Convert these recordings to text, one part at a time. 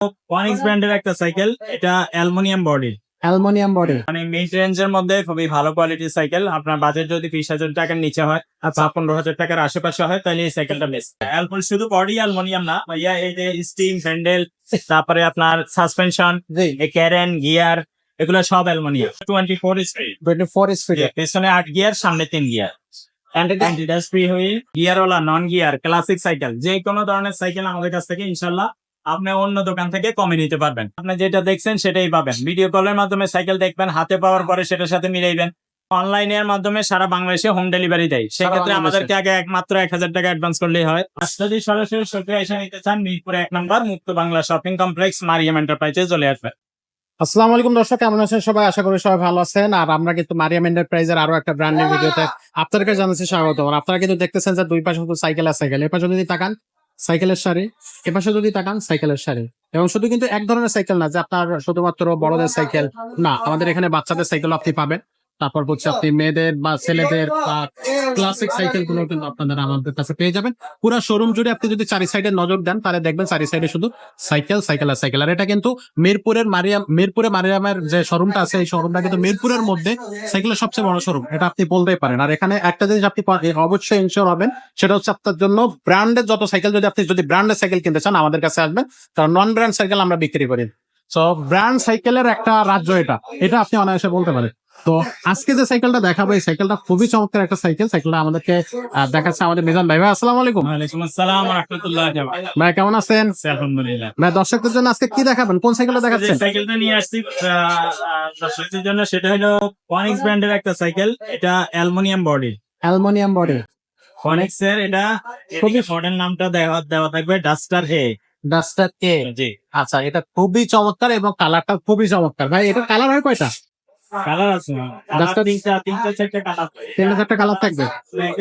ওয়ানিক্স ব্র্যান্ডের একটা সাইকেল, এটা অ্যালুমিনিয়াম বডি, অ্যালুমিনিয়াম বডি। মানে মিড রেঞ্জের মধ্যে খুবই ভালো কোয়ালিটির সাইকেল। আপনার বাজেট যদি 20,000 টাকার নিচে হয় বা 15,000 টাকার আশেপাশে হয় তাহলে এই সাইকেলটা বেস্ট। শুধু বডি অ্যালুমিনিয়াম না ভাইয়া, এই যে স্টিম হ্যান্ডেল, তারপরে আপনার সাসপেনশন, ক্যারেন, গিয়ার, এগুলো সব অ্যালুমিনিয়াম। 24 speed, 24 speed. পেছনে 8 গিয়ার, সামনে 3 গিয়ার। অ্যান্টিডাস ফ্রি হয়ে গিয়ারওয়ালা, নন গিয়ার, ক্লাসিক সাইকেল, যে কোনো ধরনের সাইকেল আমাদের কাছ থেকে ইনশাল্লাহ আপনি অন্য দোকান থেকে কমে নিতে পারবেন। আপনি যেটা দেখছেন সেটাই পাবেন। ভিডিও কলের মাধ্যমে সাইকেল দেখবেন, হাতে পাওয়ার পরে সেটার সাথে মিলাইবেন। অনলাইনের মাধ্যমে সারা বাংলাদেশে হোম ডেলিভারি দেয়, সেক্ষেত্রে আমাদেরকে আগে মাত্র 1,000 টাকা অ্যাডভান্স করলেই হয়। আর যদি সরাসরি শপে এসে নিতে চান, মিরপুরে 1 নম্বর মুক্ত বাংলা শপিং কমপ্লেক্স, মারিয়াম এন্টারপ্রাইজে চলে আসবেন। আসসালামু আলাইকুম দর্শক, কেমন আছেন সবাই? আশা করি সবাই ভালো আছেন। আর আমরা কিন্তু মারিয়াম এন্টারপ্রাইজের আরো একটা ব্র্যান্ডের ভিডিওতে আপনাদেরকে জানাচ্ছি স্বাগত। আর আপনারা কিন্তু দেখতেছেন যে দুই পাশে শুধু সাইকেল আর সাইকেল। এপাশে যদি তাকান সাইকেলের সারি, এপাশে যদি তাকান সাইকেলের সারি। এবং শুধু কিন্তু এক ধরনের সাইকেল না যে আপনার শুধুমাত্র বড়দের সাইকেল না, আমাদের এখানে বাচ্চাদের সাইকেল আপনি পাবেন। তারপর হচ্ছে আপনি মেয়েদের বা ছেলেদের বা ক্লাসিক সাইকেল গুলো কিন্তু আপনারা আমাদের কাছে পেয়ে যাবেন। পুরো শোরুম জুড়ে আপনি যদি চারি সাইডে নজর দেন তাহলে দেখবেন চারি সাইডে শুধু সাইকেল, সাইকেল আর সাইকেল। আর এটা কিন্তু মিরপুরে মারিয়ামের যে শোরুমটা আছে, এই শোরুমটা কিন্তু মিরপুরের মধ্যে সাইকেলের সবচেয়ে বড় শোরুম, এটা আপনি বলতেই পারেন। আর এখানে একটা জিনিস আপনি অবশ্যই ইনশিওর হবেন, সেটা হচ্ছে আপনার জন্য ব্র্যান্ডের যত সাইকেল, যদি ব্র্যান্ডের সাইকেল কিনতে চান আমাদের কাছে আসবেন, কারণ নন ব্র্যান্ড সাইকেল আমরা বিক্রি করি। সো ব্র্যান্ড সাইকেলের একটা রাজ্য এটা আপনি অনায়াসে বলতে পারেন। তো আজকে যে সাইকেলটা দেখাবো, এই সাইকেলটা খুবই চমৎকার একটা সাইকেল। সাইকেলটা আমাদেরকে দেখাচ্ছে আমাদের মিজান ভাই। ভাই আসসালামু আলাইকুম। ওয়ালাইকুম আসসালাম ওয়া রাহমাতুল্লাহি ওয়া বারাকাতুহু। ভাই কেমন আছেন? আলহামদুলিল্লাহ। ভাই দর্শকদের জন্য আজকে কি দেখাবেন, কোন সাইকেলটা যে দেখাচ্ছেন? সাইকেলটা নিয়ে আসছি দর্শকদের জন্য, সেটা হলো ওয়ানিক্স ব্র্যান্ডের একটা সাইকেল, এটা অ্যালুমিনিয়াম বডি। Aluminium body. ওয়ানিক্স এর এটা খুবই মডেল, নামটা দেওয়া থাকবে ডাস্টার এ। ডাস্টার এ। জি, আচ্ছা, এটা খুবই চমৎকার এবং কালারটা খুবই চমৎকার। ভাই এটার কালার হয় কয়টা? কালার আছে, Duster- তিনটা চারটা কালার, 3-4টা কালার থাকবে।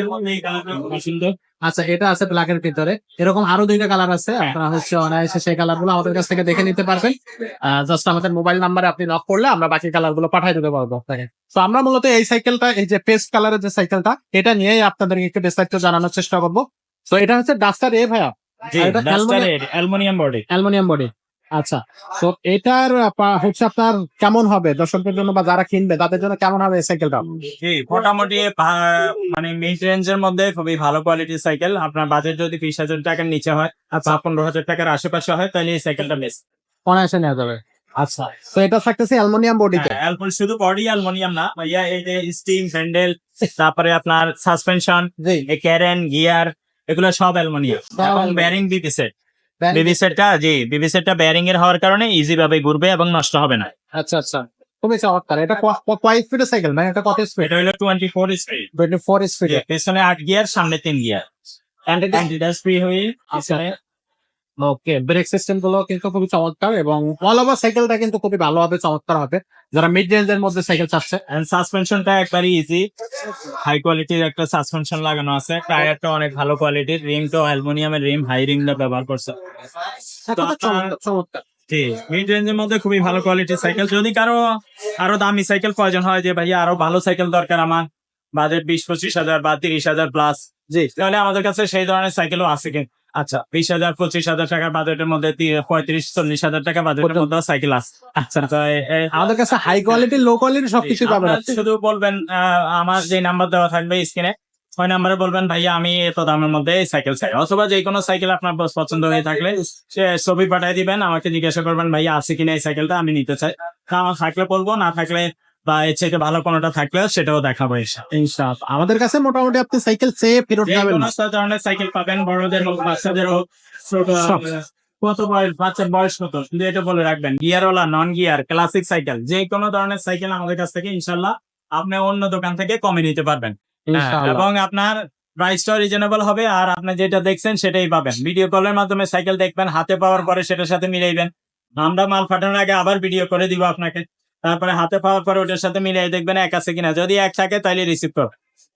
এর মধ্যে এই কালারটা খুব সুন্দর। আচ্ছা, এটা আছে ব্ল্যাকের ভিতরে, এরকম আরো 2টা কালার আছে। আপনারা হচ্ছে অনায়াসে সেই কালার গুলো আমাদের কাছ থেকে দেখে নিতে পারবেন। জাস্ট আমাদের মোবাইল নাম্বারে আপনি নক করলে আমরা বাকি কালার গুলো পাঠিয়ে দিতে পারবো আপনাকে। তো আমরা মূলত এই সাইকেলটা, এই যে পেস্ট কালারের যে সাইকেলটা, এটা নিয়েই আপনাদেরকে একটু বিস্তারিত জানানোর চেষ্টা করবো। তো এটা হচ্ছে ডাস্টার এ ভাইয়া। জি, ডাস্টার এর অ্যালুমিনিয়াম বডি। Aluminium body. আচ্ছা, তো এটার হচ্ছে আপনার কেমন হবে দর্শকদের জন্য বা যারা কিনবে তাদের জন্য কেমন হবে এই সাইকেলটা? জি, মোটামুটি মানে মিড রেঞ্জের মধ্যে খুবই ভালো কোয়ালিটির সাইকেল। আপনার বাজেট যদি 20,000 টাকার নিচে হয় বা 15,000 টাকার আশেপাশে হয় তাহলে এই সাইকেলটা বেস্ট। অনায়াসে নেওয়া যাবে। আচ্ছা, তো এটা থাকতেছে অ্যালুমিনিয়াম বডিতে। শুধু বডি অ্যালুমিনিয়াম না ভাইয়া, এই যে স্টিম হ্যান্ডেল, তারপরে আপনার সাসপেনশন, ক্যারেন, গিয়ার, এগুলো সব অ্যালুমিনিয়াম। এবং বেয়ারিং বিবি সেটটা বেয়ারিং এর হওয়ার কারণে ইজি ভাবে ঘুরবে এবং নষ্ট হবে না। আচ্ছা আচ্ছা, খুবই চমৎকার। এটা কয় স্পিডের সাইকেল ভাই? এটা কত স্পিড? এটা হলো 24 স্পিড, 24 স্পিড। পেছনে 8 গিয়ার, সামনে 3 গিয়ার। অ্যান্টিডাস ফ্রি হয়ে ওকে, ব্রেক সিস্টেম গুলো কিন্তু খুবই চমৎকার এবং অল ওভার সাইকেলটা কিন্তু খুবই ভালো হবে, চমৎকার হবে যারা মিড রেঞ্জের মধ্যে সাইকেল চাচ্ছে। সাসপেনশনটা একবারই ইজি, হাই কোয়ালিটির একটা সাসপেনশন লাগানো আছে। টায়ারটা অনেক ভালো কোয়ালিটির, রিমটা অ্যালুমিনিয়ামের রিম, হাই রিমটা ব্যবহার করছে। তো চমৎকার। জি, মিড রেঞ্জের মধ্যে খুবই ভালো কোয়ালিটির সাইকেল। যদি কারো আরো দামি সাইকেল প্রয়োজন হয়, যে ভাইয়া আরো ভালো সাইকেল দরকার, আমার বাজেট 20-25,000 বা 30,000 প্লাস, জি, তাহলে আমাদের কাছে সেই ধরনের সাইকেলও আছে। আচ্ছা, 20,000-25,000 টাকার বাজেটের মধ্যে 35-40,000 টাকা বাজেটের মধ্যে সাইকেল আছে। আচ্ছা, আমাদের কাছে হাই কোয়ালিটি, লো কোয়ালিটি সবকিছু পাবেন। শুধু বলবেন আমার যে নাম্বার দেওয়া থাকবে স্ক্রিনে, ওই নাম্বারে বলবেন ভাইয়া আমি এত দামের মধ্যে সাইকেল চাই, অথবা যে কোনো সাইকেল আপনার পছন্দ হয়ে থাকলে সে ছবি পাঠিয়ে দিবেন, আমাকে জিজ্ঞাসা করবেন ভাইয়া আছে কিনা এই সাইকেলটা, আমি নিতে চাই। আমার থাকলে বলবো, না থাকলে বা এর থেকে ভালো কোনোটা থাকলে সেটাও দেখাবো। ইনশাআল্লাহ আমাদের কাছে মোটামুটি আপনি সাইকেল চেয়ে ফেরত যাবেন না। সব ধরনের সাইকেল পাবেন, বড়দের হোক বাচ্চাদের হোক, কত বয়স, বাচ্চার বয়স কত, শুধু এটা বলে রাখবেন। গিয়ারওয়ালা, নন গিয়ার, ক্লাসিক সাইকেল, যে কোনো ধরনের সাইকেল আমাদের কাছ থেকে ইনশাল্লাহ আপনি অন্য দোকান থেকে কমে নিতে পারবেন। এবং আপনার প্রাইসটা রিজনেবল হবে। আর আপনি যেটা দেখছেন সেটাই পাবেন। ভিডিও কলের মাধ্যমে সাইকেল দেখবেন, হাতে পাওয়ার পরে সেটার সাথে মিলাইবেন। আমরা মাল পাঠানোর আগে আবার ভিডিও করে দিব আপনাকে, তারপরে হাতে পাওয়ার পরে ওটার সাথে মিলিয়ে দেখবেন এক আছে কিনা। যদি এক থাকে তাহলে রিসিভ করো।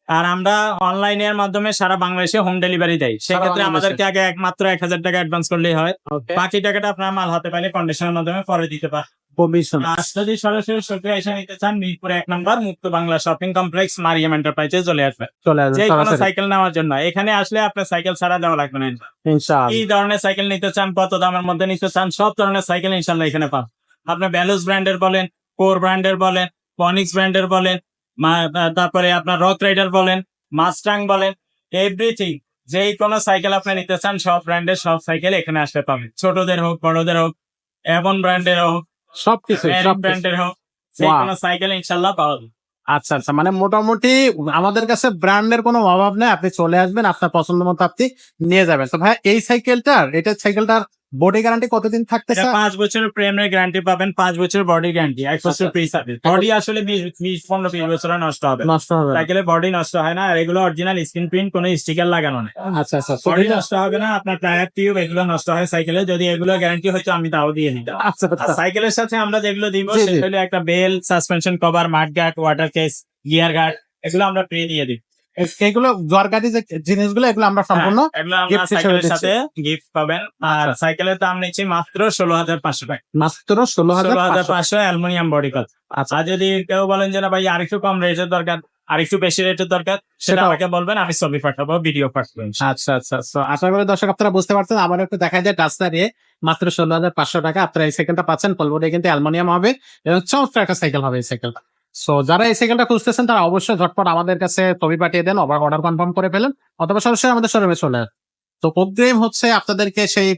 আর আমরা অনলাইনের মাধ্যমে সারা বাংলাদেশে হোম ডেলিভারি দেয়, সেক্ষেত্রে আমাদেরকে আগে মাত্র 1,000 টাকা অ্যাডভান্স করলেই হয়। বাকি টাকাটা আপনার মাল হাতে পাইলে কন্ডিশনের মাধ্যমে পরে দিতে পারেন। কমিশন আর যদি সরাসরি শপে এসে নিতে চান মিরপুর 1 নম্বর মুক্ত বাংলা শপিং কমপ্লেক্স মারিয়াম এন্টারপ্রাইজে চলে আসবে চলে আসবে যে কোনো সরাসরি সাইকেল নেওয়ার জন্য। এখানে আসলে আপনার সাইকেল ছাড়া দেওয়া লাগবে না। ইনশাআল্লাহ। কি ধরনের সাইকেল নিতে চান, কত দামের মধ্যে নিতে চান, সব ধরনের সাইকেল ইনশাল্লাহ এখানে পাবেন। আপনার ভ্যালুস ব্র্যান্ডের বলেন, কোর ব্র্যান্ডের বলেন, ফনিক্স ব্র্যান্ডের বলেন, তারপরে আপনার রক রাইডার বলেন, মাস্টাং বলেন, এভরিথিং যে কোনো সাইকেল আপনি নিতে চান সব ব্র্যান্ডের সব সাইকেল এখানে আসলে পাবেন। ছোটদের হোক, বড়দের হোক, এভন ব্র্যান্ডের হোক, সবকিছু ব্র্যান্ডের হোক, যে Wow. কোনো সাইকেল ইনশাল্লাহ পাওয়া যাবে। আচ্ছা আচ্ছা, মানে মোটামুটি আমাদের কাছে ব্র্যান্ডের কোনো অভাব নেই, আপনি চলে আসবেন, আপনার পছন্দ মতো আপনি নিয়ে যাবেন। তো ভাই এই সাইকেলটার বডি গ্যারান্টি কতদিন থাকতেছে? এটা 5 বছরের প্রেমের গ্যারান্টি পাবেন, 5 বছরের বডি গ্যারান্টি, 1 বছর ফ্রি সার্ভিস। বডি আসলে 15-20 বছরে নষ্ট হবে, নষ্ট হবে না। সাইকেলের বডি নষ্ট হয় না। আর এগুলো অরিজিনাল স্ক্রিন প্রিন্ট, কোনো স্টিকার লাগানো নেই। আচ্ছা আচ্ছা, বডি নষ্ট হবে না, আপনার টায়ার টিউব এগুলো নষ্ট হয় সাইকেলে। যদি এগুলো গ্যারান্টি হচ্ছে আমি তাও দিয়ে দিতাম। আচ্ছা আর আচ্ছা। সাইকেলের সাথে আমরা যেগুলো দিব জি, জি। সেটা হলো একটা bell, suspension cover, mud guard, water case, gear guard, এগুলো আমরা ফ্রি দিয়ে দিই। এগুলো দরকারি যে জিনিসগুলো এগুলো আমরা সম্পূর্ণ হ্যাঁ, এগুলো আমরা gift হিসেবে সাইকেলের দিচ্ছি। সাথে গিফট পাবেন। আর সাইকেলের দাম নিচ্ছি মাত্র 16,500 টাকা। মাত্র 16,500। 16,500 অ্যালুমিনিয়াম বডি কাজ। আচ্ছা আর যদি কেউ বলেন যে না ভাই আরেকটু কম রেটের দরকার, আরেকটু বেশি রেটের দরকার, সেটা সেটাও। আমাকে বলবেন, আমি ছবি পাঠাবো, ভিডিও পাঠাবো। আচ্ছা আচ্ছা। So, আশা করি দর্শক আপনারা বুঝতে পারছেন। আমার একটু দেখা যায় ডাস্টার দিয়ে মাত্র 16,500 টাকা আপনারা এই সাইকেলটা পাচ্ছেন। পলবডি কিন্তু অ্যালুমিনিয়াম হবে এবং চমৎকার একটা সাইকেল হবে এই সাইকেলটা। সো যারা এই সাইকেলটা খুঁজতেছেন তারা অবশ্যই ঝটপট আমাদের কাছে ছবি পাঠিয়ে দেন, অর্ডার কনফার্ম করে ফেলেন, অথবা সরাসরি আমাদের শোরুমে চলে আসেন। তো অগ্রিম হচ্ছে আপনাদেরকে সেই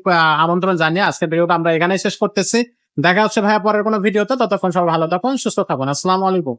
আমন্ত্রণ জানিয়ে আজকের ভিডিওটা আমরা এখানেই শেষ করতেছি। দেখা হচ্ছে ভাইয়া পরের কোনো ভিডিওতে। ততক্ষণ সবাই ভালো থাকুন, সুস্থ থাকুন। আসসালামু আলাইকুম।